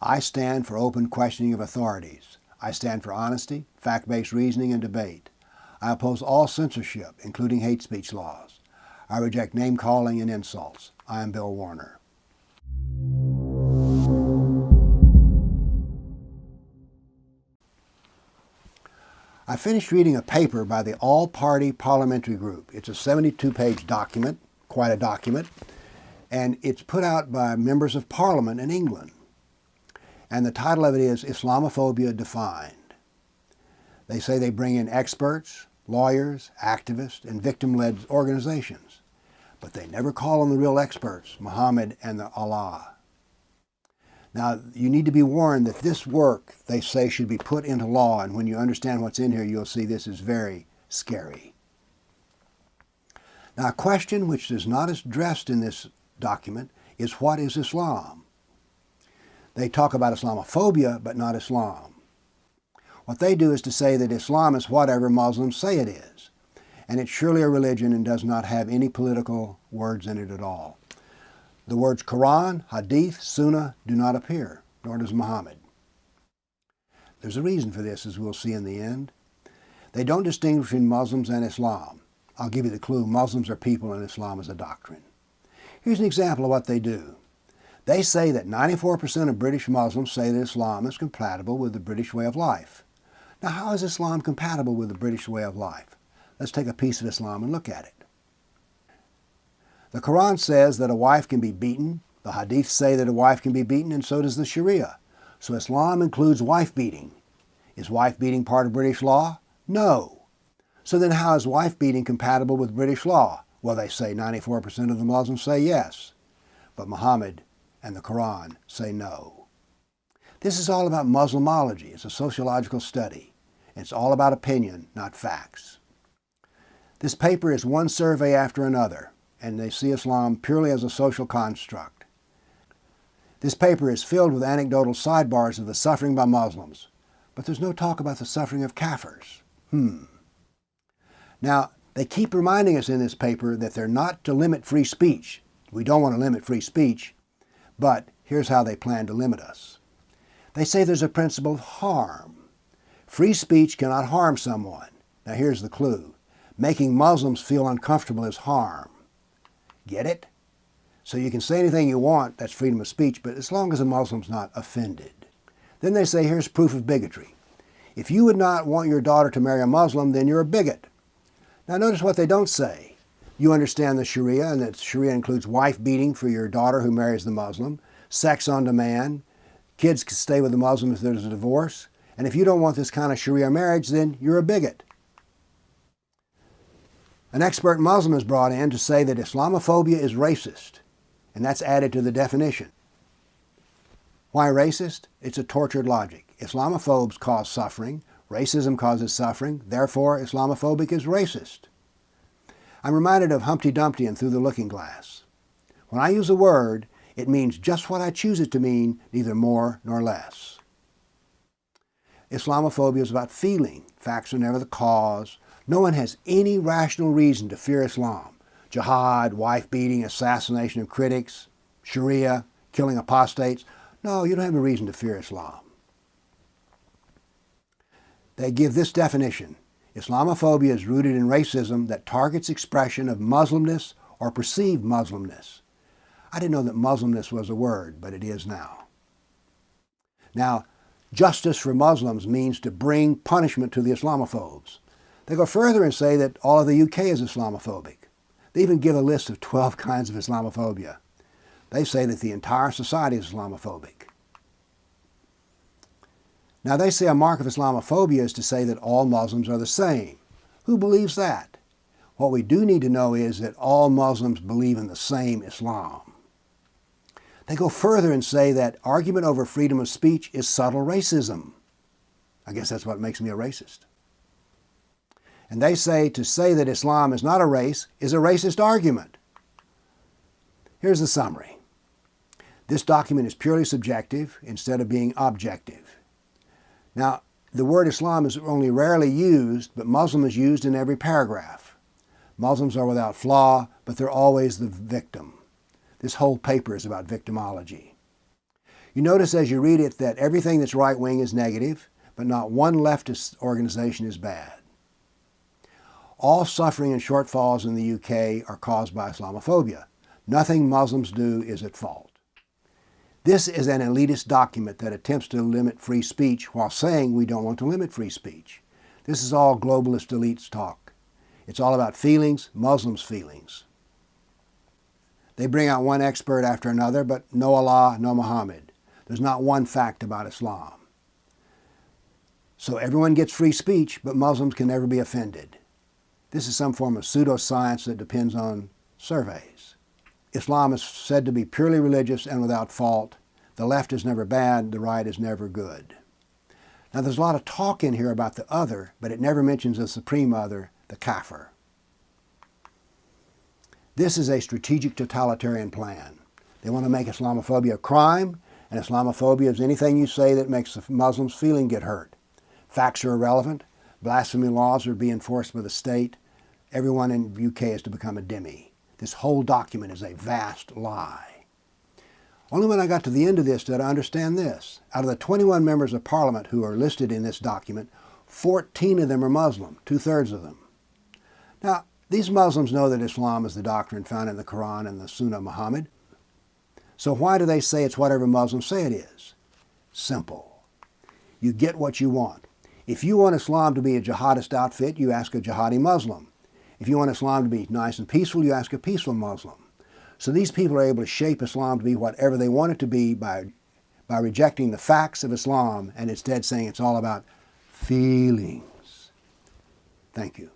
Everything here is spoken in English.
I stand for open questioning of authorities. I stand for honesty, fact-based reasoning, and debate. I oppose all censorship, including hate speech laws. I reject name-calling and insults. I am Bill Warner. I finished reading a paper by the All-Party Parliamentary Group. It's a 72-page document, quite a document, and it's put out by members of Parliament in England. And the title of it is Islamophobia Defined. They say they bring in experts, lawyers, activists, and victim-led organizations, but they never call on the real experts, Muhammad and the Allah. Now, you need to be warned that this work, they say, should be put into law, and when you understand what's in here, you'll see this is very scary. Now, a question which is not addressed in this document is, what is Islam? They talk about Islamophobia, but not Islam. What they do is to say that Islam is whatever Muslims say it is, and it's surely a religion and does not have any political words in it at all. The words Quran, Hadith, Sunnah do not appear, nor does Muhammad. There's a reason for this, as we'll see in the end. They don't distinguish between Muslims and Islam. I'll give you the clue. Muslims are people and Islam is a doctrine. Here's an example of what they do. They say that 94% of British Muslims say that Islam is compatible with the British way of life. Now, how is Islam compatible with the British way of life? Let's take a piece of Islam and look at it. The Quran says that a wife can be beaten. The Hadiths say that a wife can be beaten, and so does the Sharia. So Islam includes wife beating. Is wife beating part of British law? No. So then how is wife beating compatible with British law? Well, they say 94% of the Muslims say yes, but Muhammad and the Quran say no. This is all about Muslimology. It's a sociological study. It's all about opinion, not facts. This paper is one survey after another, and they see Islam purely as a social construct. This paper is filled with anecdotal sidebars of the suffering by Muslims, but there's no talk about the suffering of Kafirs. Now, they keep reminding us in this paper that they're not to limit free speech. We don't want to limit free speech, but here's how they plan to limit us. They say there's a principle of harm. Free speech cannot harm someone. Now here's the clue. Making Muslims feel uncomfortable is harm. Get it? So you can say anything you want, that's freedom of speech, but as long as a Muslim's not offended. Then they say here's proof of bigotry. If you would not want your daughter to marry a Muslim, then you're a bigot. Now notice what they don't say. You understand the Sharia, and that Sharia includes wife beating for your daughter who marries the Muslim, sex on demand, kids can stay with the Muslim if there's a divorce, and if you don't want this kind of Sharia marriage, then you're a bigot. An expert Muslim is brought in to say that Islamophobia is racist, and that's added to the definition. Why racist? It's a tortured logic. Islamophobes cause suffering, racism causes suffering, therefore Islamophobic is racist. I'm reminded of Humpty Dumpty and Through the Looking Glass. When I use a word, it means just what I choose it to mean, neither more nor less. Islamophobia is about feeling. Facts are never the cause. No one has any rational reason to fear Islam. Jihad, wife beating, assassination of critics, Sharia, killing apostates. No, you don't have a reason to fear Islam. They give this definition. Islamophobia is rooted in racism that targets expression of Muslimness or perceived Muslimness. I didn't know that Muslimness was a word, but it is now. Now, justice for Muslims means to bring punishment to the Islamophobes. They go further and say that all of the UK is Islamophobic. They even give a list of 12 kinds of Islamophobia. They say that the entire society is Islamophobic. Now they say a mark of Islamophobia is to say that all Muslims are the same. Who believes that? What we do need to know is that all Muslims believe in the same Islam. They go further and say that argument over freedom of speech is subtle racism. I guess that's what makes me a racist. And they say to say that Islam is not a race is a racist argument. Here's the summary. This document is purely subjective instead of being objective. Now, the word Islam is only rarely used, but Muslim is used in every paragraph. Muslims are without flaw, but they're always the victim. This whole paper is about victimology. You notice as you read it that everything that's right-wing is negative, but not one leftist organization is bad. All suffering and shortfalls in the UK are caused by Islamophobia. Nothing Muslims do is at fault. This is an elitist document that attempts to limit free speech while saying we don't want to limit free speech. This is all globalist elites talk. It's all about feelings, Muslims' feelings. They bring out one expert after another, but no Allah, no Muhammad. There's not one fact about Islam. So everyone gets free speech, but Muslims can never be offended. This is some form of pseudoscience that depends on surveys. Islam is said to be purely religious and without fault. The left is never bad, the right is never good. Now there's a lot of talk in here about the other, but it never mentions the supreme other, the kafir. This is a strategic totalitarian plan. They want to make Islamophobia a crime, and Islamophobia is anything you say that makes the Muslims' feeling get hurt. Facts are irrelevant. Blasphemy laws are being enforced by the state. Everyone in the UK is to become a dhimmi. This whole document is a vast lie. Only when I got to the end of this did I understand this. Out of the 21 members of parliament who are listed in this document, 14 of them are Muslim, 2/3 of them. Now, these Muslims know that Islam is the doctrine found in the Quran and the Sunnah of Muhammad. So why do they say it's whatever Muslims say it is? Simple. You get what you want. If you want Islam to be a jihadist outfit, you ask a jihadi Muslim. If you want Islam to be nice and peaceful, you ask a peaceful Muslim. So these people are able to shape Islam to be whatever they want it to be by rejecting the facts of Islam and instead saying it's all about feelings. Thank you.